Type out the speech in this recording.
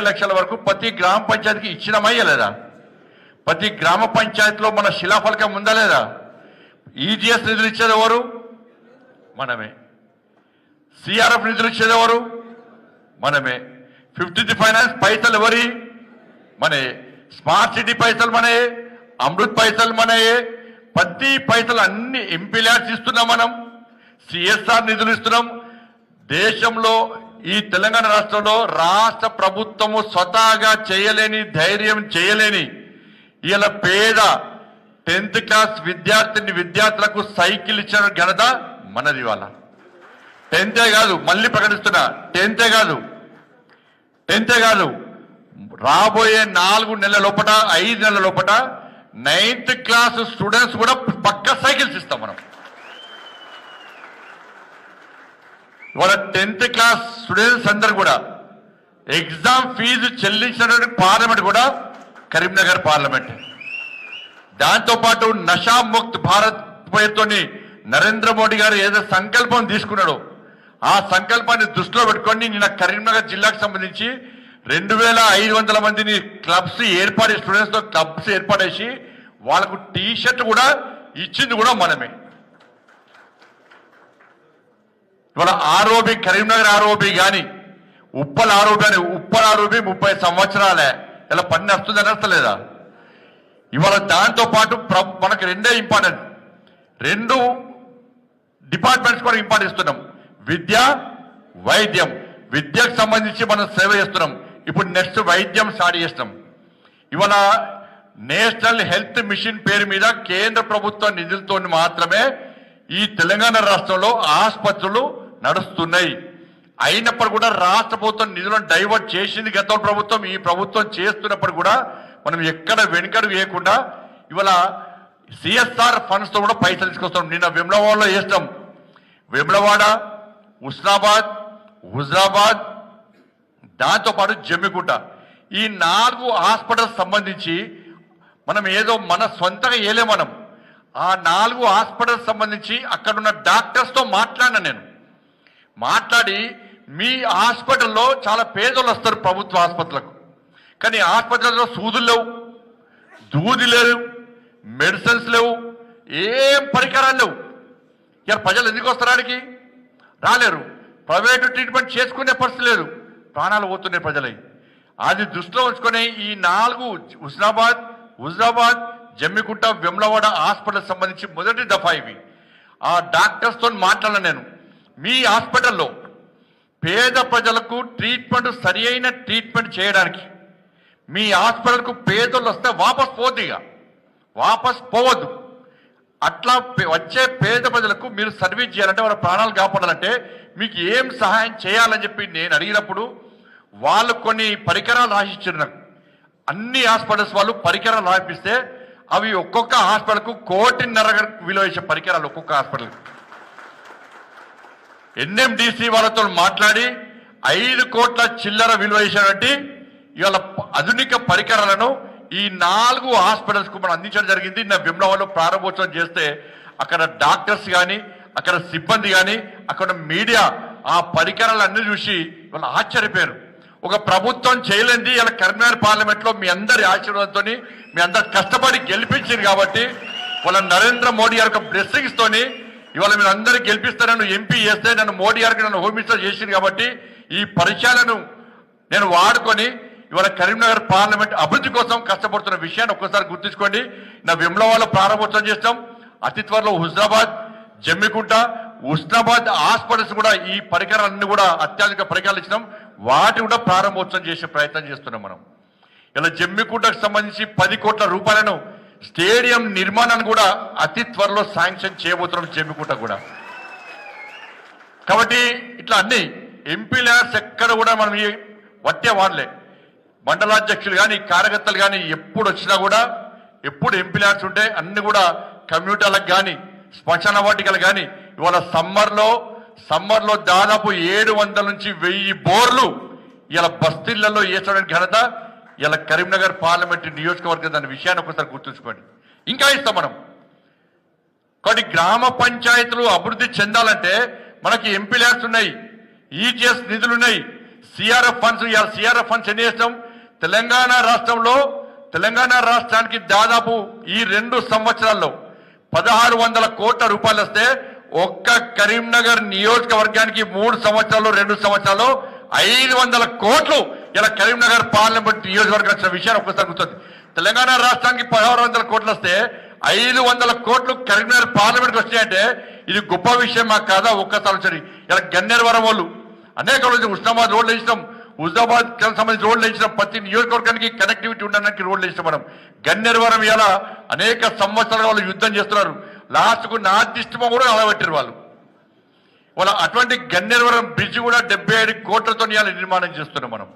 లక్షల వరకు ప్రతి గ్రామ పంచాయతీకి ఇచ్చినమయ్యా లేదా? ప్రతి గ్రామ పంచాయతీలో మన శిలాఫలకం ఉందా లేదా? ఈజీఎస్ నిధులు ఇచ్చేది ఎవరు? మనమే. సిఆర్ఎఫ్ నిధులు ఇచ్చేది ఎవరు? మనమే. 50th ఫైనాన్స్ పైసలు ఎవరి? మనే. స్మార్ట్ సిటీ పైసలు మనే, అమృత్ పైసలు మనయే. ప్రతి పైసలు అన్ని ఎంపీ ల్యాడ్స్ ఇస్తున్నాం, మనం సిఎస్ఆర్ నిధులు ఇస్తున్నాం. దేశంలో ఈ తెలంగాణ రాష్ట్రంలో రాష్ట్ర ప్రభుత్వము స్వతహాగా చేయలేని, ధైర్యం చేయలేని ఇలా పేద 10th క్లాస్ విద్యార్థులకు సైకిల్ ఇచ్చిన ఘనత మనది. వాళ్ళ 10th కాదు, మళ్ళీ ప్రకటిస్తున్నా, 10th కాదు, రాబోయే 4 నెలల లోపల, 5 నెలల లోపల 9th క్లాస్ స్టూడెంట్స్ కూడా పక్క సైకిల్స్ ఇస్తాం మనం. ఇవాళ 10th క్లాస్ స్టూడెంట్స్ అందరు కూడా ఎగ్జామ్ ఫీజు చెల్లించినటువంటి పార్లమెంట్ కూడా కరీంనగర్ పార్లమెంట్. దాంతోపాటు నషా ముక్త్ భారత్ పేరుతో నరేంద్ర మోడీ గారు ఏదో సంకల్పం తీసుకున్నాడో ఆ సంకల్పాన్ని దృష్టిలో పెట్టుకొని నిన్న కరీంనగర్ జిల్లాకు సంబంధించి 2500 మందిని క్లబ్స్ ఏర్పాటు, స్టూడెంట్స్ తో క్లబ్స్ ఏర్పాటేసి వాళ్ళకు టీ షర్ట్ కూడా ఇచ్చింది కూడా మనమే. ఇవాళ ఆర్ఓబి, కరీంనగర్ ఆర్ఓబి కానీ ఉప్పల్ ఆర్ఓబి కానీ, ఉప్పల్ ఆర్ఓబి 30 సంవత్సరాలే, ఇలా పని వస్తుందని వస్తలేదా? ఇవాళ దాంతో పాటు మనకు రెండే ఇంపార్టెంట్, 2 డిపార్ట్మెంట్స్ కూడా ఇంపార్టెంట్ ఇస్తున్నాం. విద్య, వైద్యం. విద్యకు సంబంధించి మనం సేవ చేస్తున్నాం. ఇప్పుడు నెక్స్ట్ వైద్యం స్టార్ట్ చేస్తాం. ఇవాళ నేషనల్ హెల్త్ మిషన్ పేరు మీద కేంద్ర ప్రభుత్వ నిధులతో మాత్రమే ఈ తెలంగాణ రాష్ట్రంలో ఆసుపత్రులు నడుస్తున్నాయి. అయినప్పుడు కూడా రాష్ట్ర ప్రభుత్వం నిధులను డైవర్ట్ చేసింది గత ప్రభుత్వం. ఈ ప్రభుత్వం చేస్తున్నప్పుడు కూడా మనం ఎక్కడ వెనుకడుగు వేయకుండా ఇవాళ సిఎస్ఆర్ ఫండ్స్ తో కూడా పైసలు తీసుకొస్తాం. నిన్న వేములవాడలో చేస్తాం. వేములవాడ, హుస్నాబాద్, హుజరాబాద్, దాంతోపాటు జమ్మికుంట, ఈ 4 హాస్పిటల్స్ సంబంధించి మనం ఏదో మన సొంతగా వేయలే. మనం ఆ 4 హాస్పిటల్స్ సంబంధించి అక్కడున్న డాక్టర్స్తో మాట్లాడినా నేను. మాట్లాడి మీ హాస్పిటల్లో చాలా పేదోళ్ళు వస్తారు ప్రభుత్వ ఆసుపత్రులకు, కానీ హాస్పిటల్లో సూదులు లేవు, దూది లేవు, మెడిసిన్స్ లేవు, ఏం పరికరాలు లేవు. ఇక ప్రజలు ఎందుకు వస్తారానికి? రాలేరు. ప్రైవేటు ట్రీట్మెంట్ చేసుకునే పరిస్థితి లేదు, ప్రాణాలు పోతున్నాయి ప్రజలై. అది దృష్టిలో ఉంచుకొని ఈ 4 హుజరాబాద్, జమ్మికుంట, వేములవాడ హాస్పిటల్ సంబంధించి మొదటి దఫా ఇవి. ఆ డాక్టర్స్తో మాట్లాడిన నేను. మీ హాస్పిటల్లో పేద ప్రజలకు ట్రీట్మెంట్, సరి అయిన ట్రీట్మెంట్ చేయడానికి మీ హాస్పిటల్కు పేదోళ్ళు వస్తే వాపస్ పోవద్దు. అట్లా వచ్చే పేద ప్రజలకు మీరు సర్వీస్ చేయాలంటే, వాళ్ళ ప్రాణాలు కాపాడాలంటే మీకు ఏం సహాయం చేయాలని చెప్పి నేను అడిగినప్పుడు వాళ్ళు కొన్ని పరికరాలు రాసిచ్చారు నాకు. అన్ని హాస్పిటల్స్ వాళ్ళు పరికరాలు రాపిస్తే అవి ఒక్కొక్క హాస్పిటల్కు 1.5 కోటి విలువ చేసే పరికరాలు ఒక్కొక్క హాస్పిటల్కి. ఎన్ఎండిసి వాళ్ళతో మాట్లాడి 5 కోట్ల చిల్లర విలువ చేసేటువంటి ఇవాళ ఆధునిక పరికరాలను ఈ 4 హాస్పిటల్స్ కు మనం అందించడం జరిగింది. నా వేములవాడలో ప్రారంభోత్సవం చేస్తే అక్కడ డాక్టర్స్ కానీ, అక్కడ సిబ్బంది కానీ, అక్కడ మీడియా ఆ పరికరాలన్నీ చూసి వాళ్ళు ఆశ్చర్యపోయారు. ఒక ప్రభుత్వం చేయలేంది ఇలా కరీంనగర్ పార్లమెంట్ లో మీ అందరి ఆశీర్వాదంతో, మీ అందరు కష్టపడి గెలిపించారు కాబట్టి, వాళ్ళ నరేంద్ర మోడీ గారి బ్లెస్సింగ్స్ తోని ఇవాళ మీరు అందరూ గెలిపిస్తే, నన్ను ఎంపీ చేస్తే, నన్ను మోడీ గారికి నన్ను హోమ్ మినిస్టర్ చేసింది కాబట్టి ఈ పరిచయాలను నేను వాడుకొని ఇవాళ కరీంనగర్ పార్లమెంట్ అభివృద్ధి కోసం కష్టపడుతున్న విషయాన్ని ఒక్కసారి గుర్తుంచుకోండి. నా వేములవాడలో ప్రారంభోత్సవం చేస్తాం. అతి త్వరలో హుజరాబాద్, జమ్మికుంట, హుస్నాబాద్ హాస్పిటల్స్ కూడా ఈ పరికరాలన్నీ కూడా అత్యాధునిక పరికరాలు ఇచ్చినాం. వాటి కూడా ప్రారంభోత్సవం చేసే ప్రయత్నం చేస్తున్నాం మనం. ఇలా జమ్మికుంటకు సంబంధించి 10 కోట్ల రూపాయలను స్టేడియం నిర్మాణాన్ని కూడా అతి త్వరలో శాంక్షన్ చేయబోతున్నాం జమ్మికుంట కూడా. కాబట్టి ఇట్లా అన్ని ఎంపీ ల్యాడ్స్ ఎక్కడ కూడా మనం వట్టే వాడలే. మండలాధ్యక్షులు కానీ, కార్యకర్తలు కానీ ఎప్పుడు వచ్చినా కూడా, ఎప్పుడు ఎంపీ ల్యాడ్స్ ఉంటే అన్ని కూడా కమ్యూనిటీలకు కానీ, శ్మశాన వాటికలు కానీ, ఇవాళ సమ్మర్లో దాదాపు 700 నుంచి 1000 బోర్లు ఇలా బస్తీళ్లలో వేసడానికి ఘనత ఇలా కరీంనగర్ పార్లమెంట్ నియోజకవర్గం. దాని విషయాన్ని ఒకసారి గుర్తుంచుకోండి. ఇంకా ఇస్తాం మనం. కొన్ని గ్రామ పంచాయతీలు అభివృద్ధి చెందాలంటే మనకి ఎంపీ ల్యాడ్స్ ఉన్నాయి, ఈజీఎస్ నిధులు ఉన్నాయి, సిఆర్ఎఫ్ ఫండ్స్, ఇవాళ సిఆర్ఎఫ్ ఫండ్స్ ఎన్ని చేస్తాం? తెలంగాణ రాష్ట్రానికి దాదాపు ఈ 2 సంవత్సరాల్లో 1600 కోట్ల రూపాయలు వస్తే ఒక్క కరీంనగర్ నియోజకవర్గానికి 3 సంవత్సరాలు 2 సంవత్సరాలు 500 కోట్లు ఇలా కరీంనగర్ పార్లమెంట్ నియోజకవర్గం వచ్చిన విషయాన్ని ఒక్కసారి గుర్తుంది. తెలంగాణ రాష్ట్రానికి 1600 కోట్లు వస్తే 500 కోట్లు కరీంనగర్ పార్లమెంట్కి వస్తాయంటే ఇది గొప్ప విషయం మాకు కాదా? ఒక్కసారి వచ్చి ఇలా గన్నేరువరం వాళ్ళు అనేక రోజులు హుస్నాబాద్ రోడ్లు వేసినాం, హుజాబాద్ సంబంధించిన రోడ్లు వేసినాం, ప్రతి నియోజకవర్గానికి కనెక్టివిటీ ఉండడానికి రోడ్లు వేసినాం మనం. గన్నేరువరం ఇలా అనేక సంవత్సరాల వాళ్ళు యుద్ధం చేస్తున్నారు. లాస్ట్కు నార్త్ ఈస్ట్ కూడా అలవెట్టారు వాళ్ళు. వాళ్ళ అటువంటి గన్నేరువరం బ్రిడ్జ్ కూడా 75 కోట్లతో నిర్మాణం చేస్తున్నాం మనం.